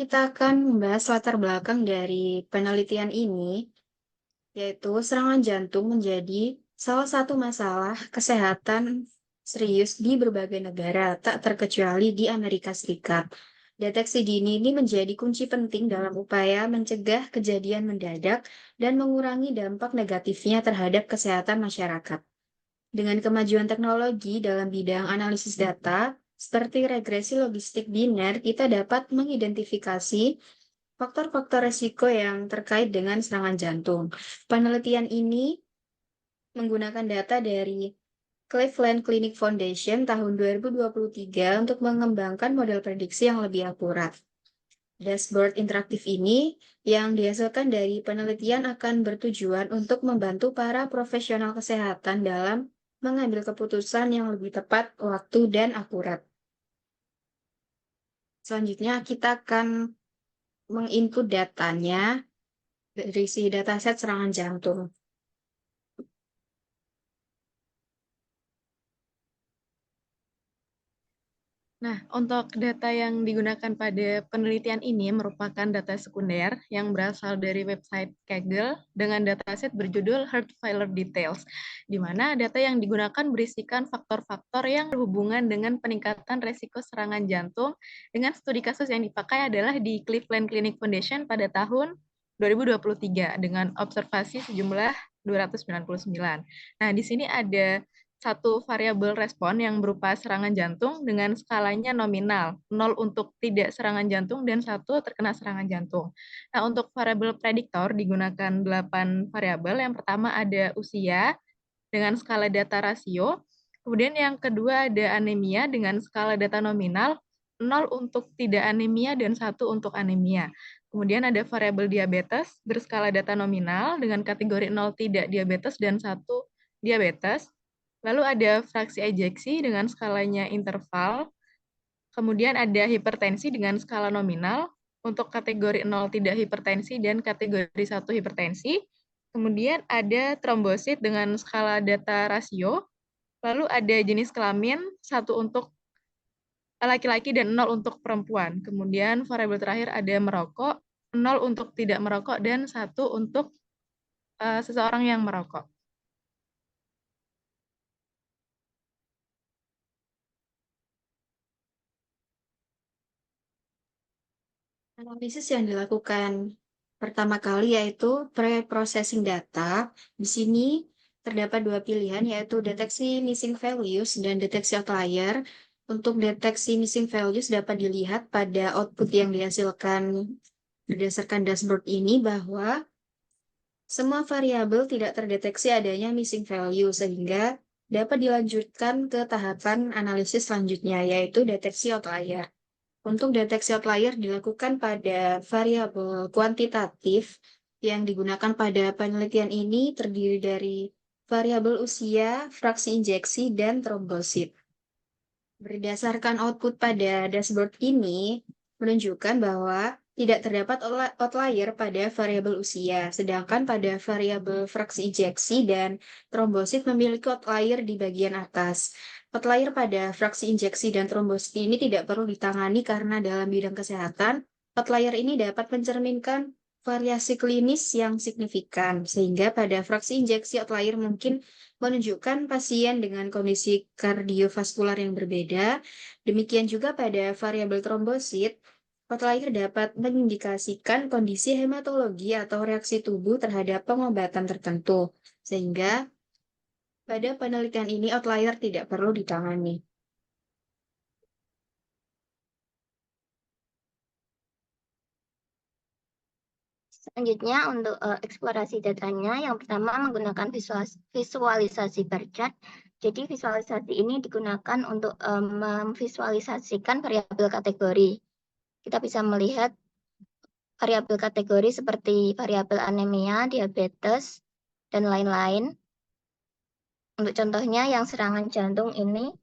kita akan membahas latar belakang dari penelitian ini, yaitu serangan jantung menjadi salah satu masalah kesehatan serius di berbagai negara, tak terkecuali di Amerika Serikat. Deteksi dini ini menjadi kunci penting dalam upaya mencegah kejadian mendadak dan mengurangi dampak negatifnya terhadap kesehatan masyarakat. Dengan kemajuan teknologi dalam bidang analisis data, seperti regresi logistik biner, kita dapat mengidentifikasi faktor-faktor resiko yang terkait dengan serangan jantung. Penelitian ini menggunakan data dari Cleveland Clinic Foundation tahun 2023 untuk mengembangkan model prediksi yang lebih akurat. Dashboard interaktif ini yang dihasilkan dari penelitian akan bertujuan untuk membantu para profesional kesehatan dalam mengambil keputusan yang lebih tepat waktu dan akurat. Selanjutnya kita akan menginput datanya dari si dataset serangan jantung. Nah, untuk data yang digunakan pada penelitian ini merupakan data sekunder yang berasal dari website Kaggle dengan dataset berjudul Heart Failure Details, di mana data yang digunakan berisikan faktor-faktor yang berhubungan dengan peningkatan resiko serangan jantung dengan studi kasus yang dipakai adalah di Cleveland Clinic Foundation pada tahun 2023 dengan observasi sejumlah 299. Nah, di sini ada satu variabel respon yang berupa serangan jantung dengan skalanya nominal, 0 untuk tidak serangan jantung dan 1 terkena serangan jantung. Nah, untuk variabel prediktor digunakan 8 variabel. Yang pertama ada usia dengan skala data rasio, kemudian yang kedua ada anemia dengan skala data nominal, 0 untuk tidak anemia dan 1 untuk anemia. Kemudian ada variabel diabetes berskala data nominal dengan kategori 0 tidak diabetes dan 1 diabetes. Lalu ada fraksi ejeksi dengan skalanya interval. Kemudian ada hipertensi dengan skala nominal untuk kategori 0 tidak hipertensi dan kategori 1 hipertensi. Kemudian ada trombosit dengan skala data rasio. Lalu ada jenis kelamin, 1 untuk laki-laki dan 0 untuk perempuan. Kemudian variabel terakhir ada merokok, 0 untuk tidak merokok dan 1 untuk seseorang yang merokok. Analisis yang dilakukan pertama kali yaitu pre-processing data. Di sini terdapat dua pilihan yaitu deteksi missing values dan deteksi outlier. Untuk deteksi missing values dapat dilihat pada output yang dihasilkan berdasarkan dashboard ini bahwa semua variabel tidak terdeteksi adanya missing value sehingga dapat dilanjutkan ke tahapan analisis selanjutnya yaitu deteksi outlier. Untuk deteksi outlier dilakukan pada variabel kuantitatif yang digunakan pada penelitian ini terdiri dari variabel usia, fraksi injeksi, dan trombosit. Berdasarkan output pada dashboard ini menunjukkan bahwa tidak terdapat outlier pada variabel usia, sedangkan pada variabel fraksi injeksi dan trombosit memiliki outlier di bagian atas. Outlier pada fraksi injeksi dan trombosit ini tidak perlu ditangani karena dalam bidang kesehatan, outlier ini dapat mencerminkan variasi klinis yang signifikan, sehingga pada fraksi injeksi outlier mungkin menunjukkan pasien dengan kondisi kardiovaskular yang berbeda. Demikian juga pada variabel trombosit, outlier dapat mengindikasikan kondisi hematologi atau reaksi tubuh terhadap pengobatan tertentu, sehingga pada penelitian ini outlier tidak perlu ditangani. Selanjutnya untuk eksplorasi datanya, yang pertama menggunakan visualisasi bar chart. Jadi visualisasi ini digunakan untuk memvisualisasikan variabel kategori. Kita bisa melihat variabel kategori seperti variabel anemia, diabetes, dan lain-lain. Untuk contohnya yang serangan jantung ini,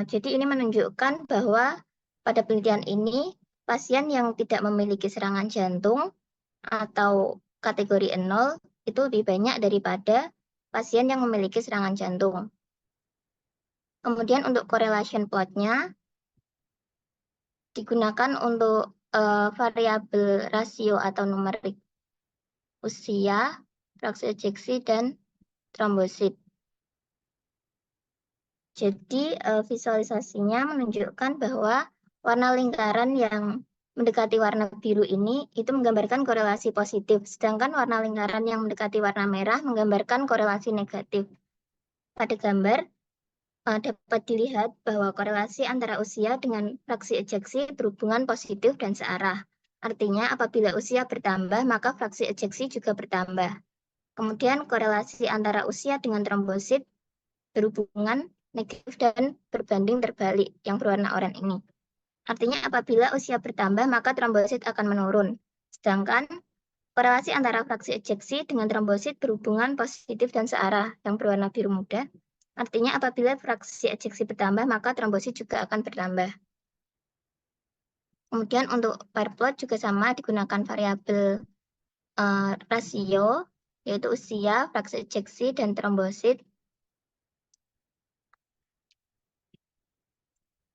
jadi ini menunjukkan bahwa pada penelitian ini pasien yang tidak memiliki serangan jantung atau kategori 0 itu lebih banyak daripada pasien yang memiliki serangan jantung. Kemudian untuk correlation plot-nya digunakan untuk variabel rasio atau numerik usia, fraksi ejeksi, dan trombosit. Jadi visualisasinya menunjukkan bahwa warna lingkaran yang mendekati warna biru ini itu menggambarkan korelasi positif, sedangkan warna lingkaran yang mendekati warna merah menggambarkan korelasi negatif. Pada gambar dapat dilihat bahwa korelasi antara usia dengan fraksi ejeksi berhubungan positif dan searah. Artinya apabila usia bertambah, maka fraksi ejeksi juga bertambah. Kemudian korelasi antara usia dengan trombosit berhubungan negatif dan berbanding terbalik yang berwarna oranye ini. Artinya apabila usia bertambah, maka trombosit akan menurun. Sedangkan korelasi antara fraksi ejeksi dengan trombosit berhubungan positif dan searah yang berwarna biru muda. Artinya apabila fraksi ejeksi bertambah, maka trombosit juga akan bertambah. Kemudian untuk bar plot juga sama, digunakan variabel rasio, yaitu usia, fraksi ejeksi, dan trombosit.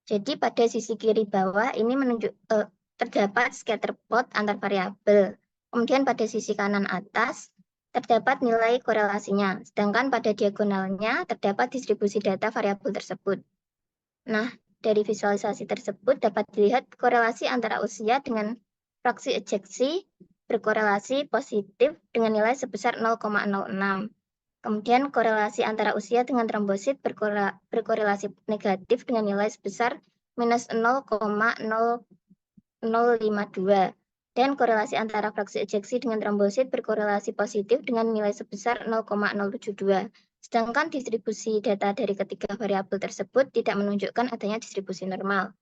Jadi pada sisi kiri bawah ini terdapat scatter plot antar variabel. Kemudian pada sisi kanan atas terdapat nilai korelasinya, sedangkan pada diagonalnya terdapat distribusi data variabel tersebut. Nah, dari visualisasi tersebut dapat dilihat korelasi antara usia dengan fraksi ejeksi berkorelasi positif dengan nilai sebesar 0,06. Kemudian korelasi antara usia dengan trombosit berkorelasi negatif dengan nilai sebesar minus 0,0052. Dan korelasi antara fraksi ejeksi dengan trombosit berkorelasi positif dengan nilai sebesar 0,072. Sedangkan distribusi data dari ketiga variabel tersebut tidak menunjukkan adanya distribusi normal.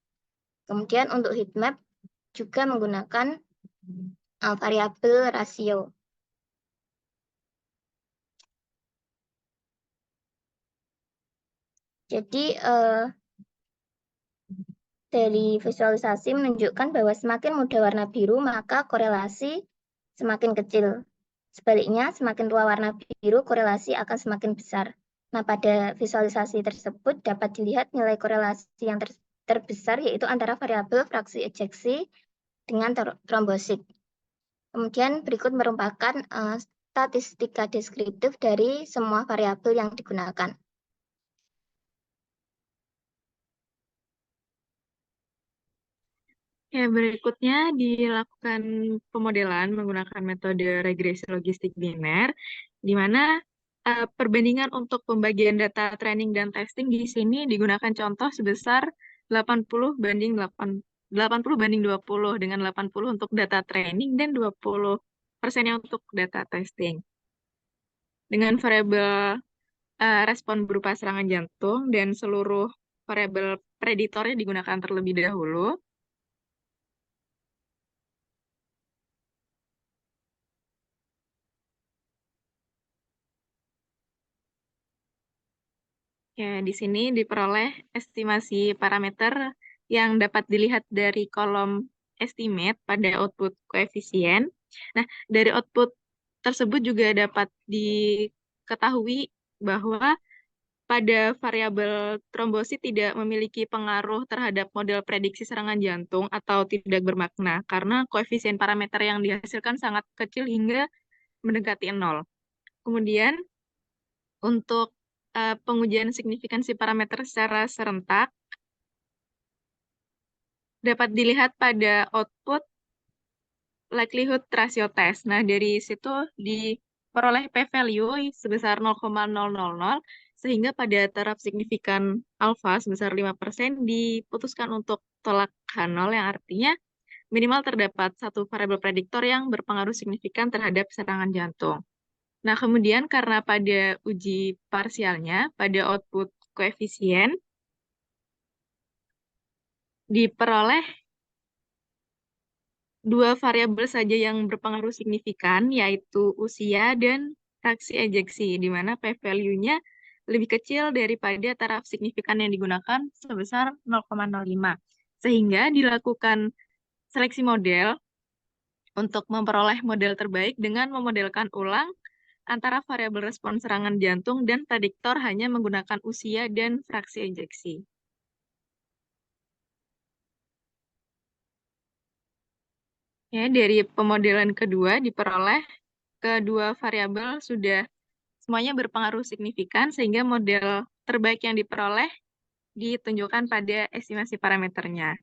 Kemudian untuk heatmap juga menggunakan variabel rasio. Jadi dari visualisasi menunjukkan bahwa semakin muda warna biru, maka korelasi semakin kecil. Sebaliknya, semakin tua warna biru, korelasi akan semakin besar. Nah, pada visualisasi tersebut dapat dilihat nilai korelasi yang terbesar yaitu antara variabel fraksi ejeksi dengan trombosit. Kemudian berikut merupakan statistika deskriptif dari semua variabel yang digunakan. Ya, berikutnya dilakukan pemodelan menggunakan metode regresi logistik biner, di mana perbandingan untuk pembagian data training dan testing di sini digunakan contoh sebesar 80 banding 80 banding 20 dengan 80 untuk data training dan 20% untuk data testing. Dengan variabel respon berupa serangan jantung dan seluruh variabel preditornya digunakan terlebih dahulu. Ya, di sini diperoleh estimasi parameter yang dapat dilihat dari kolom estimate pada output koefisien. Nah, dari output tersebut juga dapat diketahui bahwa pada variabel trombosit tidak memiliki pengaruh terhadap model prediksi serangan jantung atau tidak bermakna karena koefisien parameter yang dihasilkan sangat kecil hingga mendekati 0. Kemudian untuk pengujian signifikansi parameter secara serentak dapat dilihat pada output likelihood ratio test. Nah, dari situ diperoleh p-value sebesar 0,000 sehingga pada taraf signifikan alfa sebesar 5% diputuskan untuk tolak H0 yang artinya minimal terdapat satu variabel prediktor yang berpengaruh signifikan terhadap serangan jantung. Nah, kemudian karena pada uji parsialnya, pada output koefisien, diperoleh dua variabel saja yang berpengaruh signifikan, yaitu usia dan fraksi ejeksi, di mana p-value-nya lebih kecil daripada taraf signifikan yang digunakan sebesar 0,05. Sehingga dilakukan seleksi model untuk memperoleh model terbaik dengan memodelkan ulang antara variabel respon serangan jantung dan prediktor hanya menggunakan usia dan fraksi ejeksi. Ya, dari pemodelan kedua diperoleh kedua variabel sudah semuanya berpengaruh signifikan sehingga model terbaik yang diperoleh ditunjukkan pada estimasi parameternya.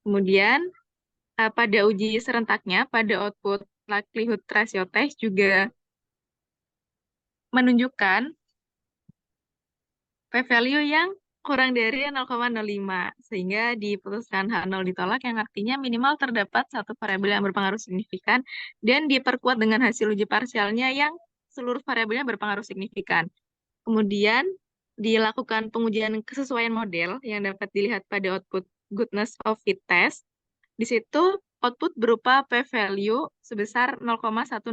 Kemudian pada uji serentaknya pada output likelihood ratio test juga menunjukkan p-value yang kurang dari 0,05 sehingga diputuskan H0 ditolak yang artinya minimal terdapat satu variabel yang berpengaruh signifikan dan diperkuat dengan hasil uji parsialnya yang seluruh variabelnya berpengaruh signifikan. Kemudian dilakukan pengujian kesesuaian model yang dapat dilihat pada output goodness of fit test. Di situ output berupa p-value sebesar 0,105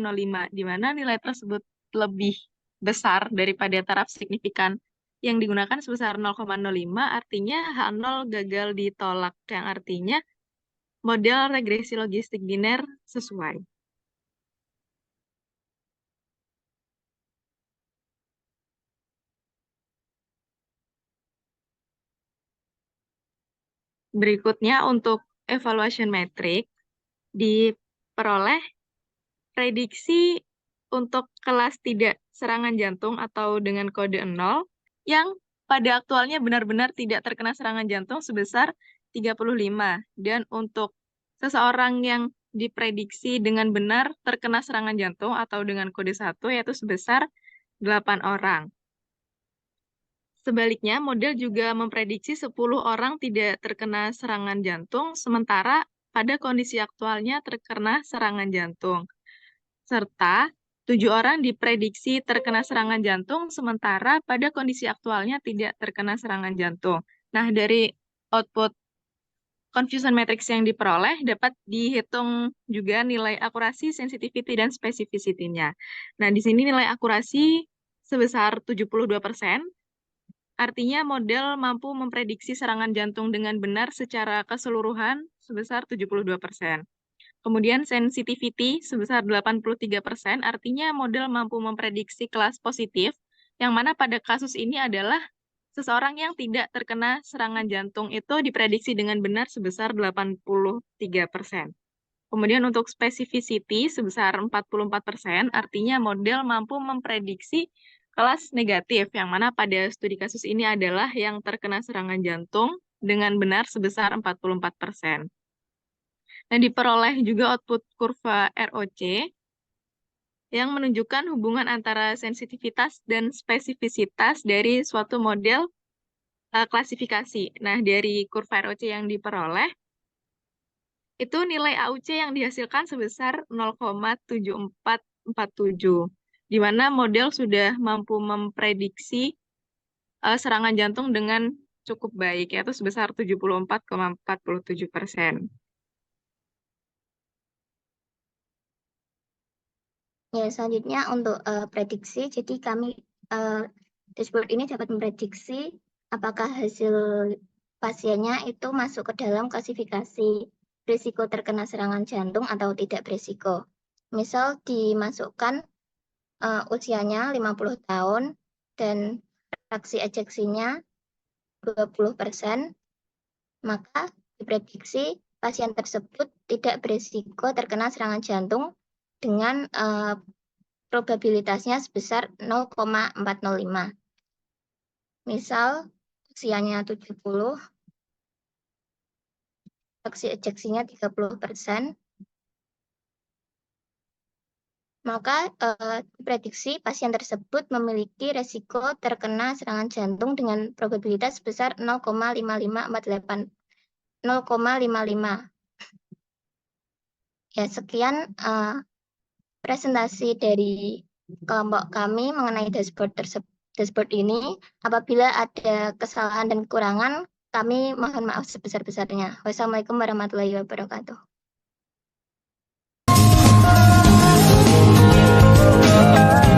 di mana nilai tersebut lebih besar daripada taraf signifikan yang digunakan sebesar 0,05, artinya H0 gagal ditolak, yang artinya model regresi logistik biner sesuai. Berikutnya untuk evaluation metric diperoleh prediksi untuk kelas tidak serangan jantung atau dengan kode 0 yang pada aktualnya benar-benar tidak terkena serangan jantung sebesar 35. Dan untuk seseorang yang diprediksi dengan benar terkena serangan jantung atau dengan kode 1 yaitu sebesar 8 orang. Sebaliknya, model juga memprediksi 10 orang tidak terkena serangan jantung, sementara pada kondisi aktualnya terkena serangan jantung. Serta 7 orang diprediksi terkena serangan jantung, sementara pada kondisi aktualnya tidak terkena serangan jantung. Nah, dari output confusion matrix yang diperoleh dapat dihitung juga nilai akurasi, sensitivity, dan specificity-nya. Nah, di sini nilai akurasi sebesar 72%, artinya model mampu memprediksi serangan jantung dengan benar secara keseluruhan sebesar 72%. Kemudian sensitivity sebesar 83%, artinya model mampu memprediksi kelas positif, yang mana pada kasus ini adalah seseorang yang tidak terkena serangan jantung itu diprediksi dengan benar sebesar 83%. Kemudian untuk specificity sebesar 44%, artinya model mampu memprediksi kelas negatif, yang mana pada studi kasus ini adalah yang terkena serangan jantung dengan benar sebesar 44%. Dan diperoleh juga output kurva ROC yang menunjukkan hubungan antara sensitivitas dan spesifisitas dari suatu model klasifikasi. Nah, dari kurva ROC yang diperoleh, itu nilai AUC yang dihasilkan sebesar 0,7447, di mana model sudah mampu memprediksi serangan jantung dengan cukup baik, yaitu sebesar 74,47%. Ya, selanjutnya untuk prediksi, jadi kami dashboard ini dapat memprediksi apakah hasil pasiennya itu masuk ke dalam klasifikasi berisiko terkena serangan jantung atau tidak berisiko. Misal dimasukkan usianya 50 tahun dan fraksi ejeksinya 20%, maka diprediksi pasien tersebut tidak berisiko terkena serangan jantung dengan probabilitasnya sebesar 0,405. Misal usianya 70, fraksi ejeksinya 30%, maka diprediksi pasien tersebut memiliki resiko terkena serangan jantung dengan probabilitas sebesar 0,5548. 0,55. Ya, sekian presentasi dari kelompok kami mengenai dashboard ini. Apabila ada kesalahan dan kekurangan, kami mohon maaf sebesar-besarnya. Wassalamualaikum warahmatullahi wabarakatuh.